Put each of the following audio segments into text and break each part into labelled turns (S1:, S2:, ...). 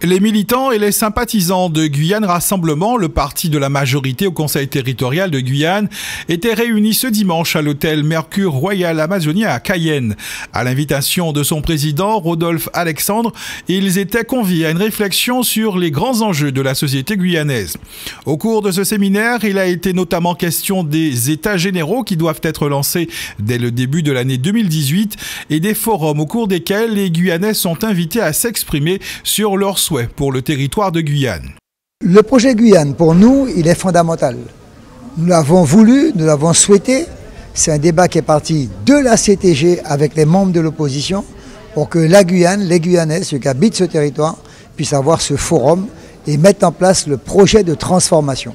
S1: Les militants et les sympathisants de Guyane Rassemblement, le parti de la majorité au Conseil territorial de Guyane, étaient réunis ce dimanche à l'hôtel Mercure Royal Amazonie à Cayenne. À l'invitation de son président, Rodolphe Alexandre, ils étaient conviés à une réflexion sur les grands enjeux de la société guyanaise. Au cours de ce séminaire, il a été notamment question des états généraux qui doivent être lancés dès le début de l'année 2018 et des forums au cours desquels les Guyanais sont invités à s'exprimer sur leurs souhaits pour le territoire de Guyane.
S2: Le projet Guyane, pour nous, il est fondamental. Nous l'avons voulu, nous l'avons souhaité. C'est un débat qui est parti de la CTG avec les membres de l'opposition pour que la Guyane, les Guyanais, ceux qui habitent ce territoire, puissent avoir ce forum et mettre en place le projet de transformation.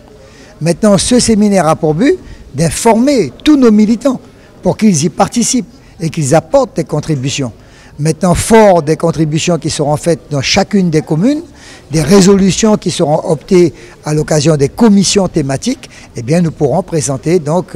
S2: Maintenant, ce séminaire a pour but d'informer tous nos militants pour qu'ils y participent et qu'ils apportent des contributions. Maintenant, fort des contributions qui seront faites dans chacune des communes, des résolutions qui seront optées à l'occasion des commissions thématiques, eh bien, nous pourrons présenter donc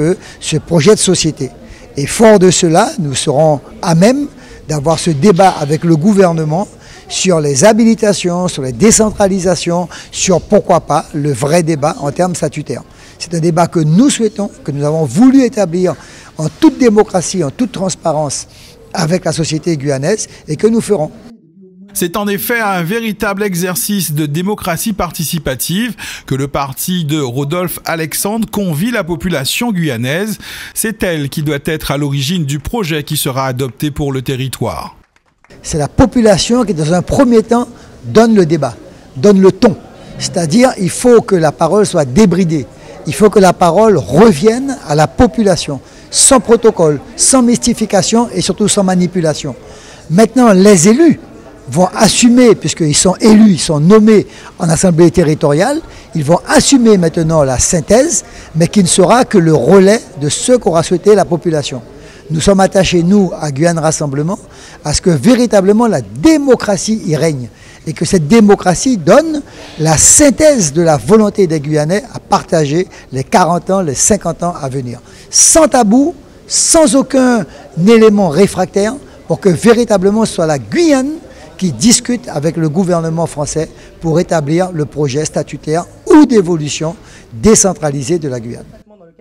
S2: ce projet de société. Et fort de cela, nous serons à même d'avoir ce débat avec le gouvernement sur les habilitations, sur les décentralisations, sur pourquoi pas le vrai débat en termes statutaires. C'est un débat que nous souhaitons, que nous avons voulu établir en toute démocratie, en toute transparence, avec la société guyanaise et que nous ferons.
S1: C'est en effet un véritable exercice de démocratie participative que le parti de Rodolphe Alexandre convie la population guyanaise. C'est elle qui doit être à l'origine du projet qui sera adopté pour le territoire.
S2: C'est la population qui, dans un premier temps, donne le débat, donne le ton. C'est-à-dire il faut que la parole soit débridée. Il faut que la parole revienne à la population, sans protocole, sans mystification et surtout sans manipulation. Maintenant, les élus vont assumer, puisqu'ils sont élus, ils sont nommés en assemblée territoriale, ils vont assumer maintenant la synthèse, mais qui ne sera que le relais de ce qu'aura souhaité la population. Nous sommes attachés, nous, à Guyane Rassemblement, à ce que véritablement la démocratie y règne et que cette démocratie donne la synthèse de la volonté des Guyanais à partager les 40 ans, les 50 ans à venir. Sans tabou, sans aucun élément réfractaire, pour que véritablement ce soit la Guyane qui discute avec le gouvernement français pour établir le projet statutaire ou d'évolution décentralisée de la Guyane.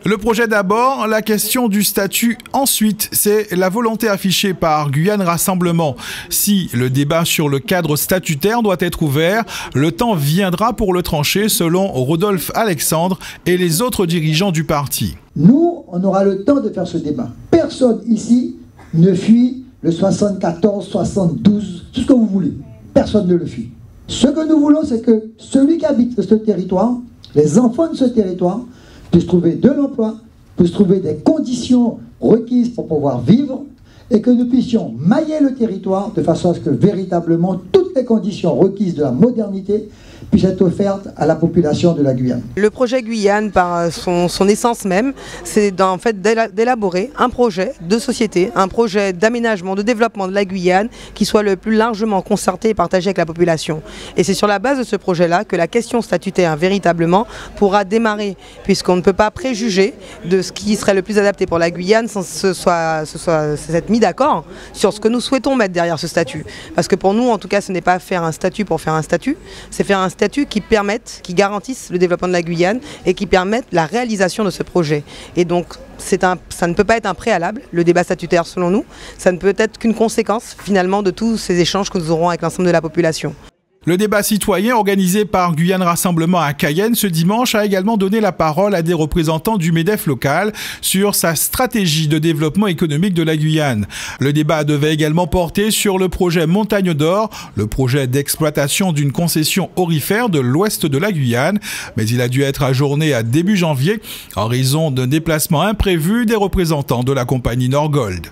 S1: Le projet d'abord, la question du statut ensuite, c'est la volonté affichée par Guyane Rassemblement. Si le débat sur le cadre statutaire doit être ouvert, le temps viendra pour le trancher selon Rodolphe Alexandre et les autres dirigeants du parti.
S2: Nous, on aura le temps de faire ce débat. Personne ici ne fuit le 74, 72, tout ce que vous voulez. Personne ne le fuit. Ce que nous voulons, c'est que celui qui habite ce territoire, les enfants de ce territoire, puissent trouver de l'emploi, puissent trouver des conditions requises pour pouvoir vivre et que nous puissions mailler le territoire de façon à ce que véritablement toutes les conditions requises de la modernité puissent être offertes à la population de la Guyane.
S3: Le projet Guyane, par son essence même, c'est en fait d'élaborer un projet de société, un projet d'aménagement, de développement de la Guyane qui soit le plus largement concerté et partagé avec la population. Et c'est sur la base de ce projet-là que la question statutaire véritablement pourra démarrer, puisqu'on ne peut pas préjuger de ce qui serait le plus adapté pour la Guyane sans s'être mis d'accord sur ce que nous souhaitons mettre derrière ce statut. Parce que pour nous, en tout cas, ce n'est pas faire un statut pour faire un statut, c'est faire un statut qui garantisse le développement de la Guyane et qui permette la réalisation de ce projet. Et donc, ça ne peut pas être un préalable, le débat statutaire selon nous, ça ne peut être qu'une conséquence finalement de tous ces échanges que nous aurons avec l'ensemble de la population.
S1: Le débat citoyen organisé par Guyane Rassemblement à Cayenne ce dimanche a également donné la parole à des représentants du MEDEF local sur sa stratégie de développement économique de la Guyane. Le débat devait également porter sur le projet Montagne d'Or, le projet d'exploitation d'une concession aurifère de l'ouest de la Guyane, mais il a dû être ajourné à début janvier en raison d'un déplacement imprévu des représentants de la compagnie Norgold.